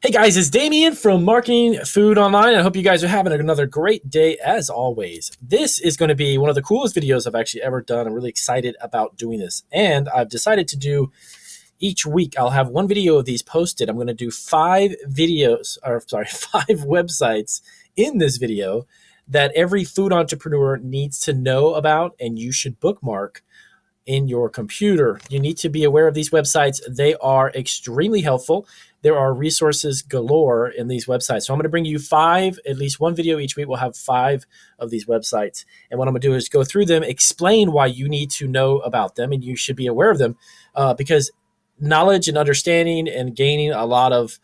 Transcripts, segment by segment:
Hey guys, it's Damien from Marketing Food Online. I hope you guys are having another great day as always. This is going to be one of the coolest videos I've actually ever done. I'm really excited about doing this. And I've decided to do each week, I'll have one video of these posted. I'm going to do five videos, or sorry, five websites in this video that every food entrepreneur needs to know about and you should bookmark in your computer. You need to be aware of these websites. They are extremely helpful. There are resources galore in these websites. So I'm going to bring you five, at least one video each week. We'll have five of these websites. And what I'm going to do is go through them, explain why you need to know about them and you should be aware of them because knowledge and understanding and gaining a lot of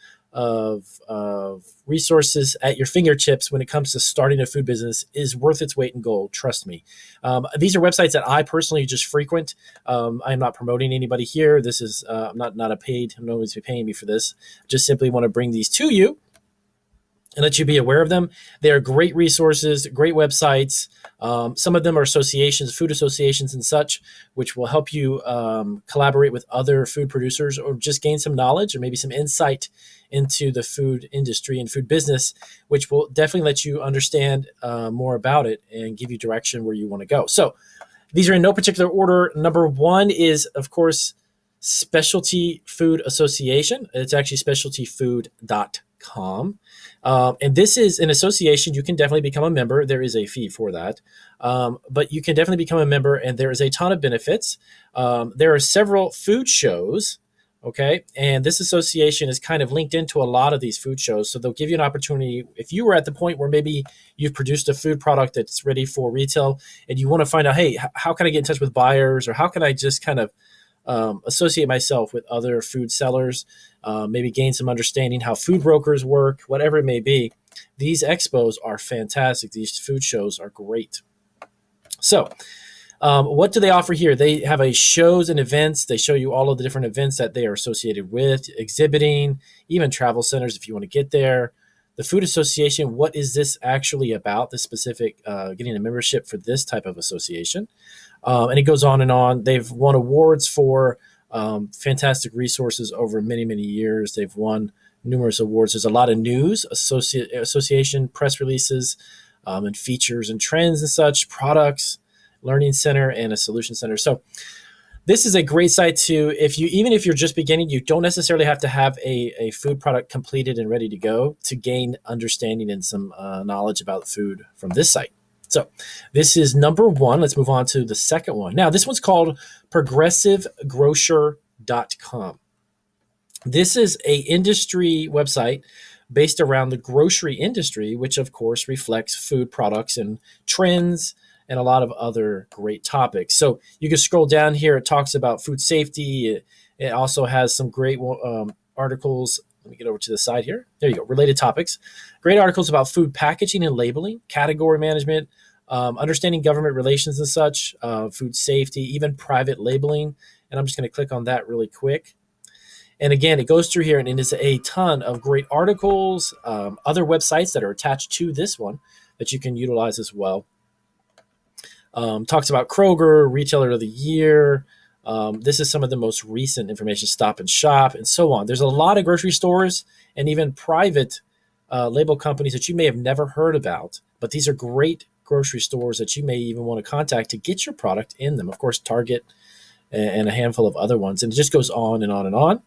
resources at your fingertips when it comes to starting a food business is worth its weight in gold. Trust me. These are websites that I personally just frequent. I'm not promoting anybody here. This is I'm not a paid. No one's paying me for this. Just simply want to bring these to you and let you be aware of them. They are great resources, great websites. Some of them are associations, food associations and such, which will help you collaborate with other food producers or just gain some knowledge or maybe some insight into the food industry and food business, which will definitely let you understand more about it and give you direction where you want to go. So these are in no particular order. Number one is, of course, Specialty Food Association. It's actually specialtyfood.com. And this is an association. You can definitely become a member. There is a fee for that. But you can definitely become a member, and there is a ton of benefits. There are several food shows, okay? And this association is kind of linked into a lot of these food shows. So they'll give you an opportunity. If you were at the point where maybe you've produced a food product that's ready for retail and you want to find out, hey, how can I get in touch with buyers, or how can I just kind of associate myself with other food sellers, maybe gain some understanding how food brokers work, whatever it may be. These expos are fantastic. These food shows are great. So what do they offer here? They have a shows and events. They show you all of the different events that they are associated with, exhibiting, even travel centers if you want to get there. The Food Association, what is this actually about, this specific getting a membership for this type of association? And it goes on and on. They've won awards for fantastic resources over many, many years. They've won numerous awards. There's a lot of news, association press releases, and features and trends and such, products, learning center, and a solution center. So this is a great site to, even if you're just beginning, you don't necessarily have to have a food product completed and ready to go to gain understanding and some knowledge about food from this site. So this is number one. Let's move on to the second one. Now, this one's called progressivegrocer.com. This is a industry website based around the grocery industry, which of course reflects food products and trends and a lot of other great topics. So you can scroll down here. It talks about food safety. It also has some great articles. Let me get over to the side here. There you go. Related topics. Great articles about food packaging and labeling, category management, understanding government relations and such, food safety, even private labeling. And I'm just going to click on that really quick. And again, it goes through here and it is a ton of great articles, other websites that are attached to this one that you can utilize as well. Talks about Kroger, Retailer of the Year. This is some of the most recent information, Stop and Shop, and so on. There's a lot of grocery stores and even private label companies that you may have never heard about, but these are great grocery stores that you may even want to contact to get your product in them. Of course, Target and a handful of other ones, and it just goes on and on and on.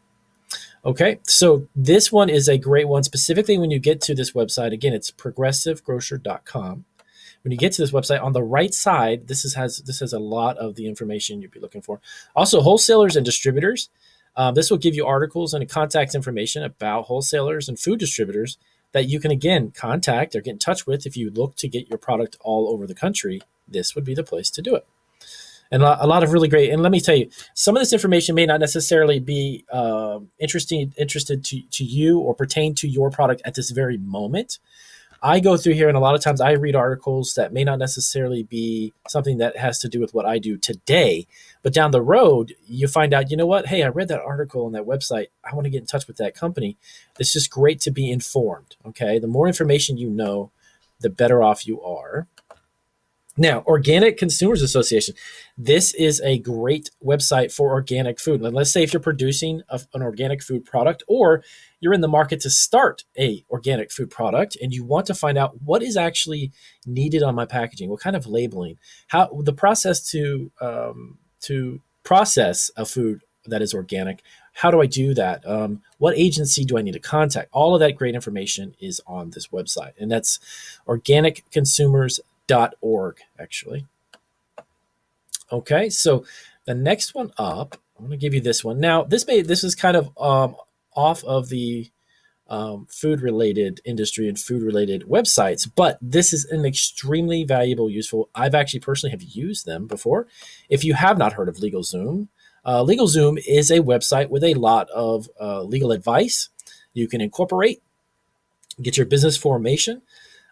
Okay, so this one is a great one, specifically when you get to this website. Again, it's progressivegrocer.com. When you get to this website, on the right side, this has a lot of the information you'd be looking for. Also, wholesalers and distributors. This will give you articles and contact information about wholesalers and food distributors that you can, again, contact or get in touch with if you look to get your product all over the country. This would be the place to do it. And a lot of really great. And let me tell you, some of this information may not necessarily be interested to you or pertain to your product at this very moment. I go through here, and a lot of times I read articles that may not necessarily be something that has to do with what I do today, but down the road, you find out, you know what? Hey, I read that article on that website. I want to get in touch with that company. It's just great to be informed, okay? The more information you know, the better off you are. Now, Organic Consumers Association. This is a great website for organic food. And let's say if you're producing an organic food product, or you're in the market to start a organic food product and you want to find out what is actually needed on my packaging, what kind of labeling, how the process to process a food that is organic. How do I do that? What agency do I need to contact? All of that great information is on this website, and that's organicconsumers.org, actually. Okay, so the next one up, I'm going to give you this one. Now, this is kind of off of the food related industry and food related websites, but this is an extremely valuable, useful. I've actually personally have used them before. If you have not heard of LegalZoom, LegalZoom is a website with a lot of legal advice. You can incorporate, get your business formation.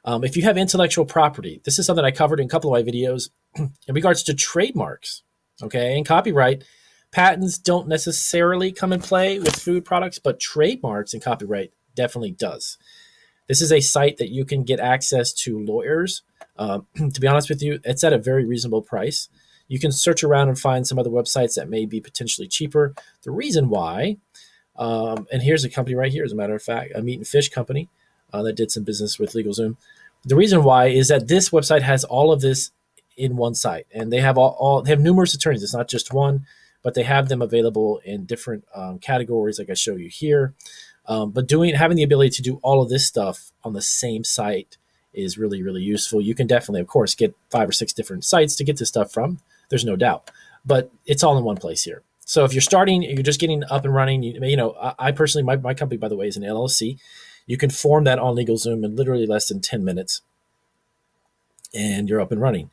If you have intellectual property, this is something I covered in a couple of my videos in regards to trademarks, okay, and copyright. Patents don't necessarily come in play with food products, but trademarks and copyright definitely does. This is a site that you can get access to lawyers. To be honest with you, it's at a very reasonable price. You can search around and find some other websites that may be potentially cheaper. The reason why, and here's a company right here, as a matter of fact, a meat and fish company that did some business with LegalZoom. The reason why is that this website has all of this in one site, and they have they have numerous attorneys. It's not just one, but they have them available in different categories, like I show you here. But having the ability to do all of this stuff on the same site is really, really useful. You can definitely, of course, get 5 or 6 different sites to get this stuff from. There's no doubt, but it's all in one place here. So if you're starting, you're just getting up and running. I personally, my company, by the way, is an LLC. You can form that on LegalZoom in literally less than 10 minutes, and you're up and running.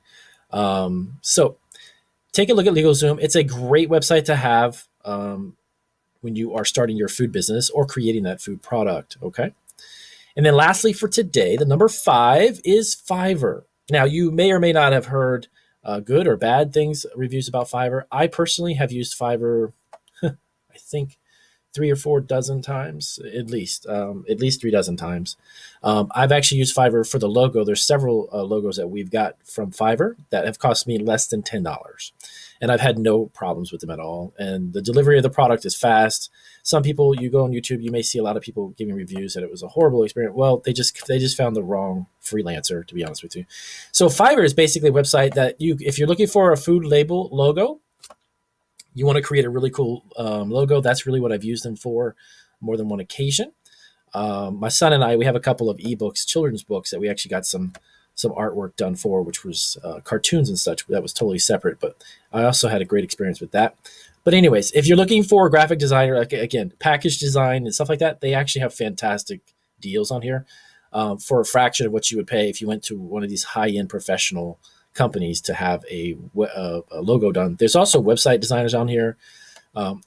So take a look at LegalZoom. It's a great website to have when you are starting your food business or creating that food product, okay? And then lastly for today, the number 5 is Fiverr. Now, you may or may not have heard good or bad things, reviews about Fiverr. I personally have used Fiverr, I think, 3 or 4 dozen times, at least 3 dozen times. I've actually used Fiverr for the logo. There's several logos that we've got from Fiverr that have cost me less than $10. And I've had no problems with them at all. And the delivery of the product is fast. Some people, you go on YouTube, you may see a lot of people giving reviews that it was a horrible experience. Well, they just found the wrong freelancer, to be honest with you. So Fiverr is basically a website that if you're looking for a food label logo, you want to create a really cool logo. That's really what I've used them for more than one occasion. My son and I, we have a couple of ebooks, children's books that we actually got some artwork done for, which was cartoons and such. That was totally separate, but I also had a great experience with that. But anyways, if you're looking for a graphic designer, like, again, package design and stuff like that, they actually have fantastic deals on here for a fraction of what you would pay if you went to one of these high-end professional companies to have a logo done. There's also website designers on here,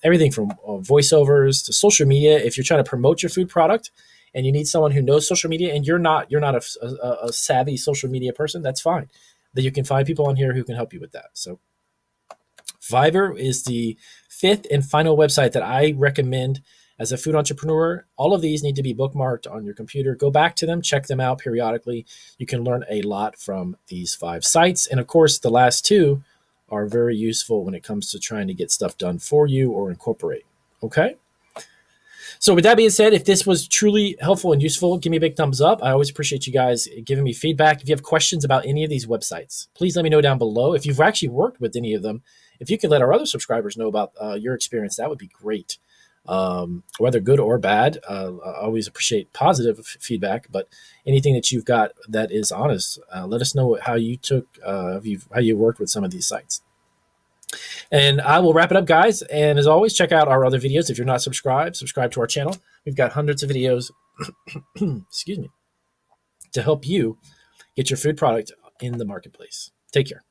everything from voiceovers to social media. If you're trying to promote your food product and you need someone who knows social media, and you're not a savvy social media person, that's fine. That you can find people on here who can help you with that. So Fiverr is the 5th and final website that I recommend as a food entrepreneur. All of these need to be bookmarked on your computer. Go back to them, check them out periodically. You can learn a lot from these 5 sites. And of course, the last 2 are very useful when it comes to trying to get stuff done for you or incorporate. Okay? So with that being said, if this was truly helpful and useful, give me a big thumbs up. I always appreciate you guys giving me feedback. If you have questions about any of these websites, please let me know down below. If you've actually worked with any of them, if you could let our other subscribers know about your experience, that would be great. Whether good or bad, I always appreciate positive feedback, but anything that you've got that is honest, let us know how you worked with some of these sites. And I will wrap it up, guys. And as always, check out our other videos. If you're not subscribed, subscribe to our channel. We've got hundreds of videos, excuse me, to help you get your food product in the marketplace. Take care.